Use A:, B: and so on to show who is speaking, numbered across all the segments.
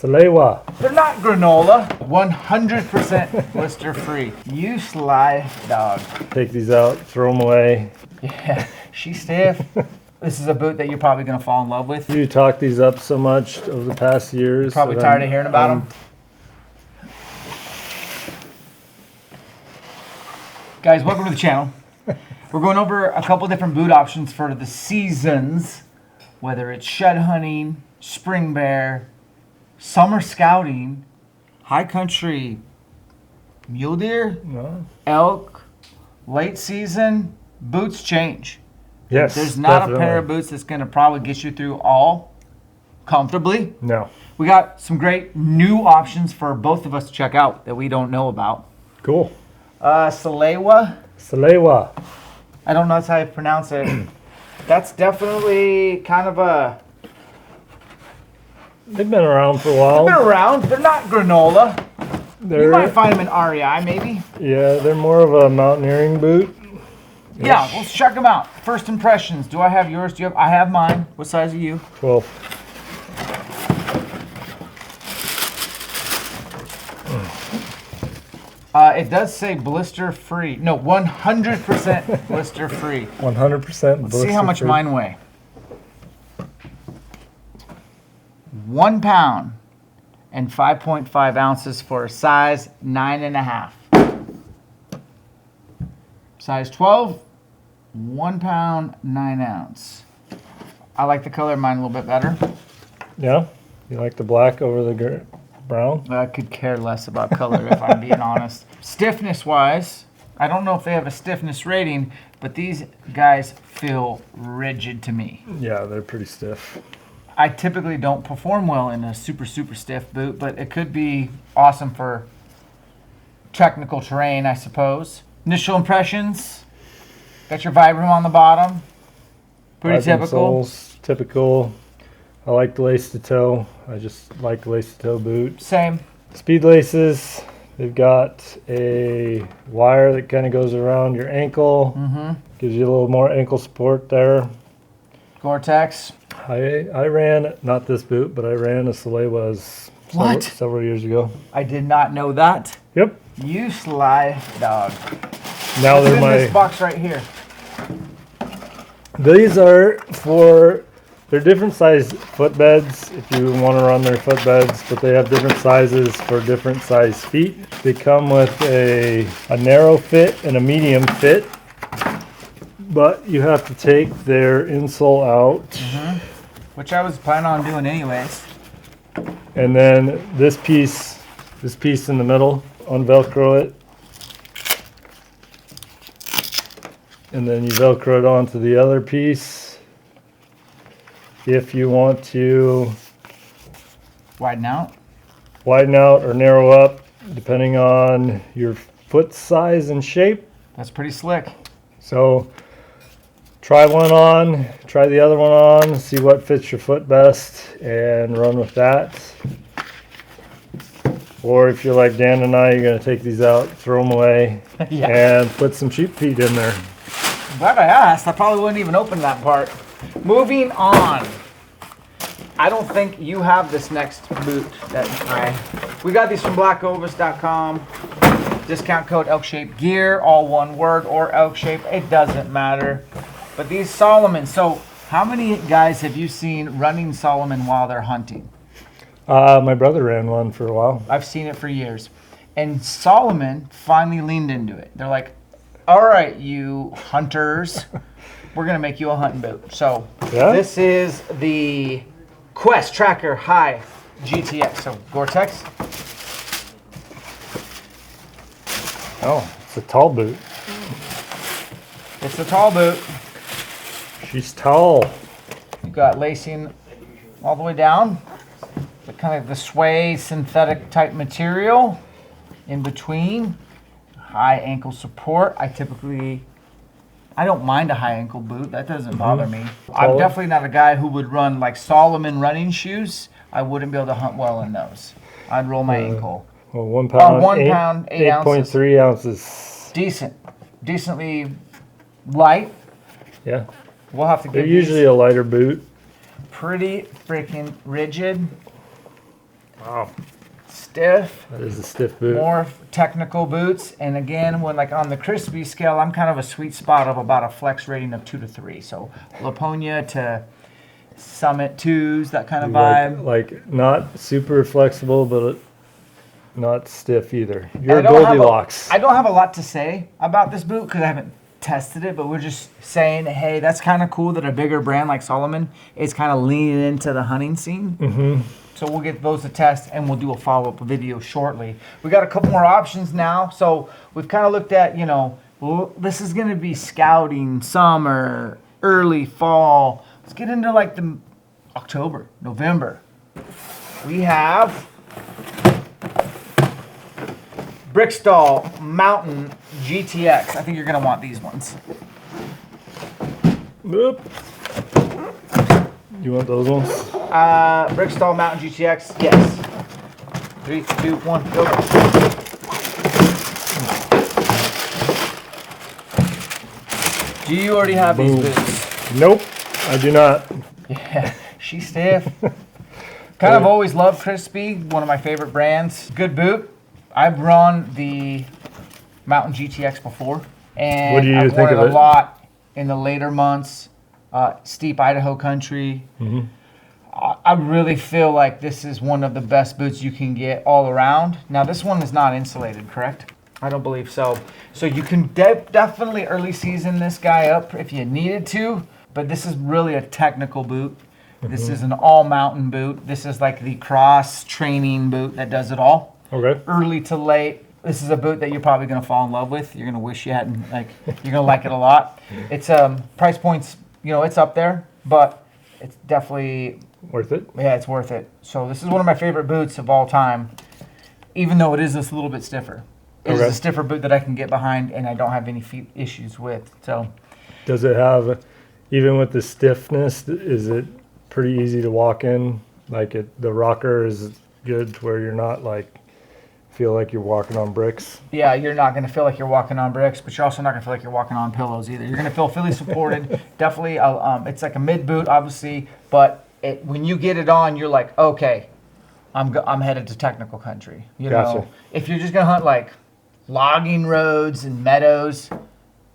A: Salewa.
B: They're not granola. 100% blister free. You sly dog.
A: Take these out, throw them away.
B: Yeah, she's stiff. This is a boot that you're probably going to fall in love with.
A: You talk these up so much over the past years.
B: You're probably tired of hearing about them. Guys, welcome to the channel. We're going over a couple different boot options for the seasons, whether it's shed hunting, spring bear, summer scouting, high country mule deer, elk, late season. Boots change.
A: Yes,
B: there's not
A: definitely
B: a pair of boots that's going to probably get you through all comfortably.
A: No.
B: We got some great new options for both of us to check out that we don't know about.
A: Cool.
B: Salewa.
A: Salewa.
B: I don't know that's how you pronounce it. That's definitely kind of a...
A: They've been around for a while.
B: They've been around. They're not granola.
A: You
B: might find them in REI maybe.
A: Yeah, they're more of a mountaineering boot.
B: Yeah, let's check them out. First impressions. Do I have yours? Do you have? I have mine. What size are you?
A: 12.
B: It does say blister free. No, 100% blister free.
A: 100% blister.
B: Let's see how much mine weigh. 1 pound and 5.5 ounces for a size 9.5. Size 12, 1 pound, 9 ounce. I like the color of mine a little bit better.
A: Yeah? You like the black over the brown?
B: I could care less about color if I'm being honest. Stiffness wise, I don't know if they have a stiffness rating, but these guys feel rigid to me.
A: Yeah, they're pretty stiff.
B: I typically don't perform well in a super stiff boot, but it could be awesome for technical terrain, I suppose. Initial impressions, got your Vibram on the bottom. Pretty typical.
A: Soles, typical. I like the lace to toe. I just like the lace to toe boot.
B: Same.
A: Speed laces. They've got a wire that kind of goes around your ankle. Gives you a little more ankle support there.
B: Gore-Tex.
A: I ran, not this boot, but I ran a Salewa's several years ago.
B: I did not know that.
A: Yep.
B: You sly dog.
A: Now
B: they're in this box right here.
A: These are they're different size footbeds if you want to run their footbeds, but they have different sizes for different size feet. They come with a narrow fit and a medium fit, but you have to take their insole out.
B: Which I was planning on doing anyways.
A: And then this piece in the middle, unvelcro it. And then you velcro it onto the other piece. If you want to
B: widen out
A: or narrow up, depending on your foot size and shape.
B: That's pretty slick.
A: So try one on, try the other one on, see what fits your foot best, and run with that. Or if you're like Dan and I, you're going to take these out, throw them away, and put some sheep feet in there.
B: I'm glad I asked. I probably wouldn't even open that part. Moving on. I don't think you have this next boot we got these from blackovis.com. Discount code Elk Shape Gear, all one word, or Elk Shape. It doesn't matter. But these Salomon. So how many guys have you seen running Salomon while they're hunting?
A: My brother ran one for a while.
B: I've seen it for years. And Salomon finally leaned into it. They're like, all right, you hunters, we're going to make you a hunting boot. So this is the Quest Tracker High GTX. So Gore-Tex.
A: Oh, it's a tall boot.
B: It's a tall boot.
A: She's tall.
B: You've got lacing all the way down. But kind of the sway synthetic type material in between. High ankle support. I don't mind a high ankle boot. That doesn't bother me. I'm definitely not a guy who would run like Salomon running shoes. I wouldn't be able to hunt well in those. I'd roll my ankle.
A: Well, 1 pound,
B: 1 pound, 8 ounces.
A: 8.3 ounces.
B: Decently light.
A: Yeah.
B: We'll have to give
A: They're usually a lighter boot.
B: Pretty freaking rigid.
A: Wow.
B: Stiff.
A: That is a stiff boot.
B: More technical boots. And again, when like on the Crispi scale, I'm kind of a sweet spot of about a flex rating of 2 to 3. So Laponia to Summit 2s, that kind of vibe.
A: Like not super flexible, but not stiff either.
B: And
A: You're Goldilocks.
B: I don't have a lot to say about this boot because I haven't tested it, but we're just saying, hey, that's kind of cool that a bigger brand like Salomon is kind of leaning into the hunting scene.
A: Mm-hmm.
B: So we'll get those to test, and we'll do a follow-up video shortly. We got a couple more options now. So we've kind of looked at, this is going to be scouting, summer, early fall. Let's get into like the October, November. We have Briksdal Mountain GTX. I think you're going to want these ones.
A: Oop. You want those ones?
B: Briksdal Mountain GTX, yes. 3, 2, 1, go. Do you already have these boots?
A: Nope, I do not.
B: Yeah, she's stiff. Kind of always loved Crispi, one of my favorite brands. Good boot. I've run the Mountain GTX before, and
A: what do you
B: I've
A: think
B: worn
A: of
B: it a lot in the later months. Steep Idaho country.
A: Mm-hmm.
B: I really feel like this is one of the best boots you can get all around. Now, this one is not insulated, correct? I don't believe so. So you can definitely early season this guy up if you needed to, but this is really a technical boot. Mm-hmm. This is an all-mountain boot. This is like the cross training boot that does it all.
A: Okay.
B: Early to late. This is a boot that you're probably going to fall in love with. You're going to wish you hadn't, you're going to like it a lot. It's price points, it's up there, but it's definitely
A: worth it.
B: Yeah, it's worth it. So this is one of my favorite boots of all time, even though it is just a little bit stiffer. It's a stiffer boot that I can get behind, and I don't have any feet issues with. So,
A: does it have, even with the stiffness, is it pretty easy to walk in? Like the rocker is good to where you're not feel like you're walking on bricks.
B: Yeah, you're not going to feel like you're walking on bricks, but you're also not going to feel like you're walking on pillows either. You're going to feel fully supported. Definitely, it's like a mid boot, obviously, but when you get it on, you're like, okay, I'm headed to technical country.
A: Gotcha.
B: If you're just going to hunt like logging roads and meadows,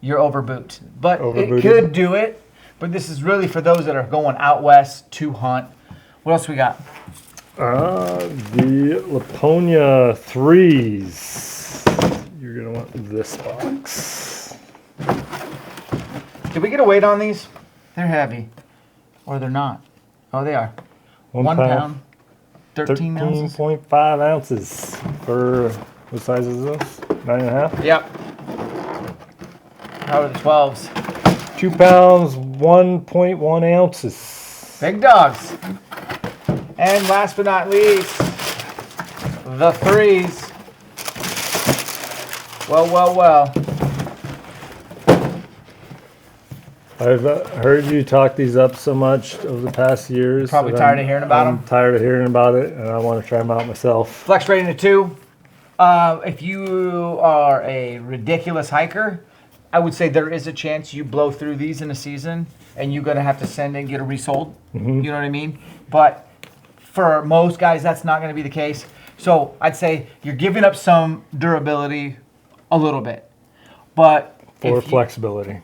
B: you're overboot. But it could do it. But this is really for those that are going out west to hunt. What else we got?
A: The Laponia 3s. You're going to want this box.
B: Did we get a weight on these? They're heavy. Or they're not. Oh, they are. 1 pound. 13 ounces.
A: 13.5 ounces. For, what size is this? 9.5?
B: Yep. How are the 12s?
A: 2 pounds, 1.1 ounces.
B: Big dogs. And last but not least, the 3s. Well.
A: I've heard you talk these up so much over the past years.
B: You're probably tired of hearing about them?
A: I'm tired of hearing about it, and I want to try them out myself.
B: Flex rating of 2. If you are a ridiculous hiker, I would say there is a chance you blow through these in a season, and you're going to have to send and get it resold. Mm-hmm. You know what I mean? But for most guys, that's not going to be the case. So I'd say you're giving up some durability a little bit. But
A: for flexibility.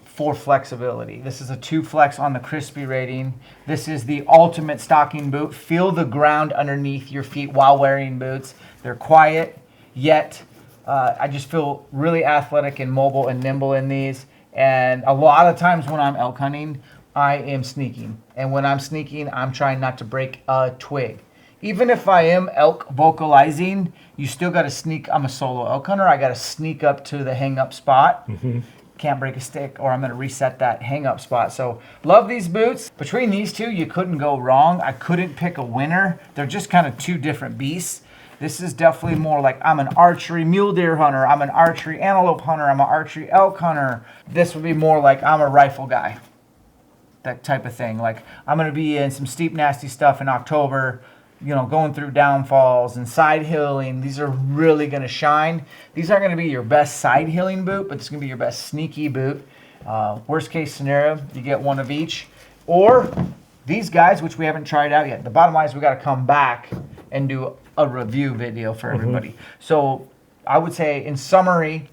B: This is a 2 flex on the Crispi rating. This is the ultimate stocking boot. Feel the ground underneath your feet while wearing boots. They're quiet, yet I just feel really athletic and mobile and nimble in these. And a lot of times when I'm elk hunting, I am sneaking. And when I'm sneaking, I'm trying not to break a twig. Even if I am elk vocalizing, you still got to sneak. I'm a solo elk hunter. I got to sneak up to the hang up spot. Mm-hmm. Can't break a stick, or I'm going to reset that hang up spot. So love these boots. Between these two, you couldn't go wrong. I couldn't pick a winner. They're just kind of two different beasts. This is definitely more like I'm an archery mule deer hunter. I'm an archery antelope hunter. I'm an archery elk hunter. This would be more like I'm a rifle guy. That type of thing. Like I'm going to be in some steep, nasty stuff in October, going through downfalls and side hilling. These are really going to shine. These aren't going to be your best side hilling boot, but it's going to be your best sneaky boot. Worst case scenario, you get one of each. Or These guys, which we haven't tried out yet, the bottom line is we got to come back and do a review video for everybody. So I would say, in summary,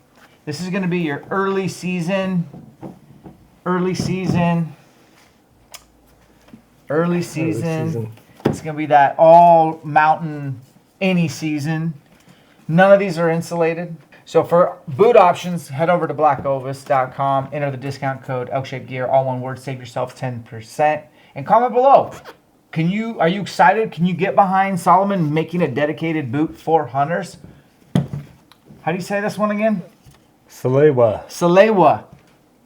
B: this is going to be your early season. It's going to be that all mountain any season. None of these are insulated. So for boot options, head over to blackovis.com, enter the discount code Elk Shape Gear, all one word, save yourself 10%, and comment below. Are you excited? Can you get behind Salomon making a dedicated boot for hunters? How do you say this one again?
A: Salewa.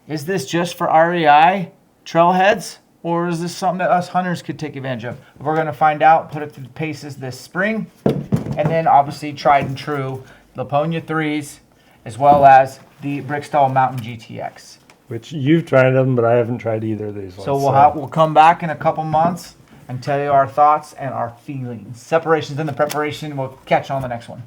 B: Is this just for REI trailheads, or is this something that us hunters could take advantage of? We're going to find out, put it through the paces this spring, and then obviously tried and true Laponia 3s, as well as the Briksdal Mountain GTX.
A: Which you've tried them, but I haven't tried either of these ones.
B: So we'll come back in a couple months and tell you our thoughts and our feelings. Separations in the preparation. We'll catch you on the next one.